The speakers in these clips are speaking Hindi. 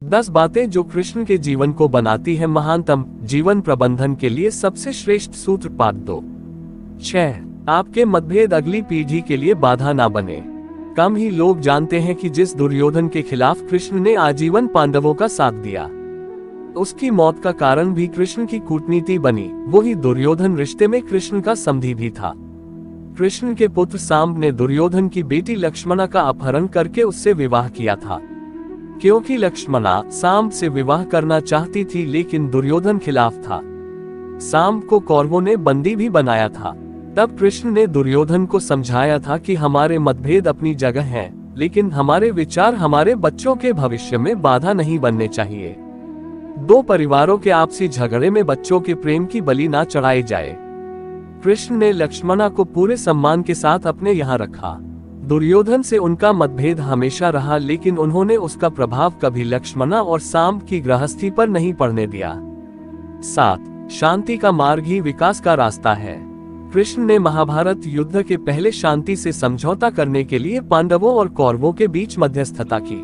10 बातें जो कृष्ण के जीवन को बनाती है महानतम। जीवन प्रबंधन के लिए सबसे श्रेष्ठ सूत्र पाठ 2। 6। आपके मतभेद अगली पीढ़ी के लिए बाधा ना बने। कम ही लोग जानते हैं कि जिस दुर्योधन के खिलाफ कृष्ण ने आजीवन पांडवों का साथ दिया, उसकी मौत का कारण भी कृष्ण की कूटनीति बनी। वही दुर्योधन रिश्ते में कृष्ण का समधी भी था। कृष्ण के पुत्र सांब ने दुर्योधन की बेटी लक्ष्मणा का अपहरण करके उससे विवाह किया था, क्योंकि लक्ष्मणा सांब से विवाह करना चाहती थी, लेकिन दुर्योधन खिलाफ था। सांब को कौरवों ने बंदी भी बनाया था। तब कृष्ण ने दुर्योधन को समझाया था कि हमारे मतभेद अपनी जगह हैं, लेकिन हमारे विचार हमारे बच्चों के भविष्य में बाधा नहीं बनने चाहिए। दो परिवारों के आपसी झगड़े में बच्चों के प्रेम की बलि ना चढ़ाई जाए। कृष्ण ने लक्ष्मणा को पूरे सम्मान के साथ अपने यहाँ रखा। दुर्योधन से उनका मतभेद हमेशा रहा, लेकिन उन्होंने उसका प्रभाव कभी लक्ष्मणा और सांब की गृहस्थी पर नहीं पड़ने दिया। 7। शांति का मार्ग ही विकास का रास्ता है। कृष्ण ने महाभारत युद्ध के पहले शांति से समझौता करने के लिए पांडवों और कौरवों के बीच मध्यस्थता की।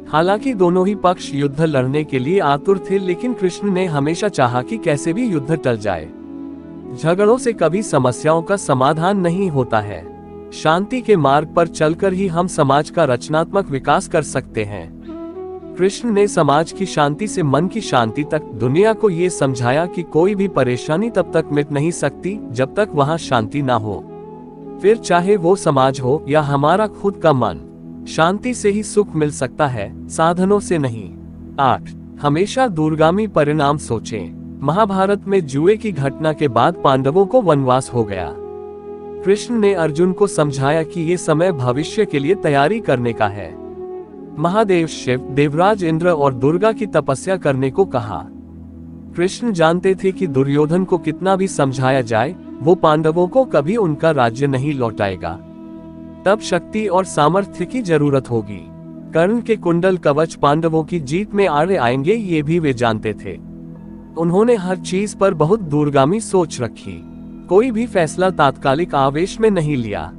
हालांकि दोनों ही पक्ष युद्ध लड़ने के लिए आतुर थे, लेकिन कृष्ण ने हमेशा चाहा कि कैसे भी युद्ध टल जाए। झगड़ों से कभी समस्याओं का समाधान नहीं होता है। शांति के मार्ग पर चलकर ही हम समाज का रचनात्मक विकास कर सकते हैं। कृष्ण ने समाज की शांति से मन की शांति तक दुनिया को ये समझाया कि कोई भी परेशानी तब तक मिट नहीं सकती जब तक वहां शांति ना हो। फिर चाहे वो समाज हो या हमारा खुद का मन, शांति से ही सुख मिल सकता है, साधनों से नहीं। 8। हमेशा दूरगामी परिणाम सोचें। महाभारत में जुए की घटना के बाद पांडवों को वनवास हो गया। कृष्ण ने अर्जुन को समझाया कि ये समय भविष्य के लिए तैयारी करने का है। महादेव शिव, देवराज इंद्र और दुर्गा की तपस्या करने को कहा। कृष्ण जानते थे कि दुर्योधन को कितना भी समझाया जाए, वो पांडवों को कभी उनका राज्य नहीं लौटाएगा। तब शक्ति और सामर्थ्य की जरूरत होगी। कर्ण के कुंडल कवच पांडवों की जीत में आड़े आएंगे, ये भी वे जानते थे। उन्होंने हर चीज पर बहुत दूरगामी सोच रखी। कोई भी फैसला तात्कालिक आवेश में नहीं लिया।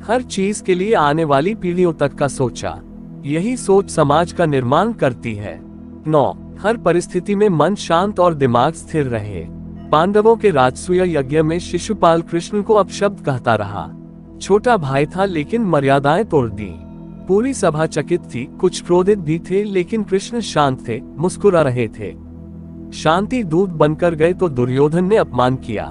हर चीज के लिए आने वाली पीढ़ियों तक का सोचा। यही सोच समाज का निर्माण करती है। 9। हर परिस्थिति में मन शांत और दिमाग स्थिर रहे। पांडवों के राजसूय यज्ञ में शिशुपाल कृष्ण को अपशब्द कहता रहा। छोटा भाई था, लेकिन मर्यादाएं तोड़ दी। पूरी सभा चकित थी, कुछ क्रोधित भी थे, लेकिन कृष्ण शांत थे, मुस्कुरा रहे थे। शांति दूत बनकर गए तो दुर्योधन ने अपमान किया।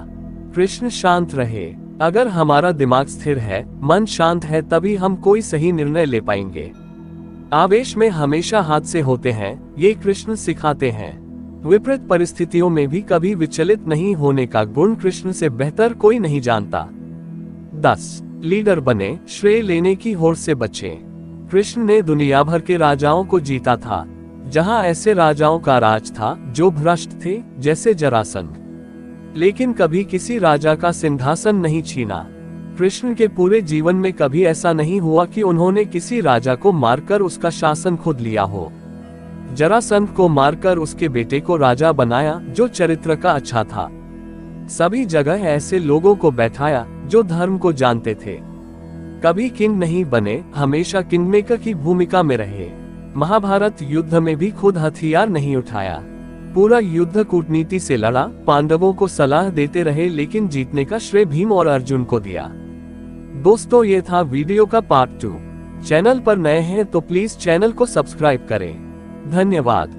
कृष्ण शांत रहे। अगर हमारा दिमाग स्थिर है, मन शांत है, तभी हम कोई सही निर्णय ले पाएंगे। आवेश में हमेशा हादसे होते हैं, ये कृष्ण सिखाते हैं। विपरीत परिस्थितियों में भी कभी विचलित नहीं होने का गुण कृष्ण से बेहतर कोई नहीं जानता। 10। लीडर बने, श्रेय लेने की होड़ से बचें। कृष्ण ने दुनिया भर के राजाओं को जीता था। जहां ऐसे राजाओं का राज था जो भ्रष्ट थे, जैसे जरासंध, लेकिन कभी किसी राजा का सिंहासन नहीं छीना। कृष्ण के पूरे जीवन में कभी ऐसा नहीं हुआ कि उन्होंने किसी राजा को मारकर उसका शासन खुद लिया हो। जरासंध को मारकर उसके बेटे को राजा बनाया, जो चरित्र का अच्छा था। सभी जगह ऐसे लोगों को बैठाया जो धर्म को जानते थे। कभी किंग नहीं बने, हमेशा किंगमेकर की भूमिका में रहे। महाभारत युद्ध में भी खुद हथियार नहीं उठाया। पूरा युद्ध कूटनीति से लड़ा, पांडवों को सलाह देते रहे, लेकिन जीतने का श्रेय भीम और अर्जुन को दिया। दोस्तों, ये था वीडियो का पार्ट 2। चैनल पर नए हैं तो प्लीज चैनल को सब्सक्राइब करें। धन्यवाद।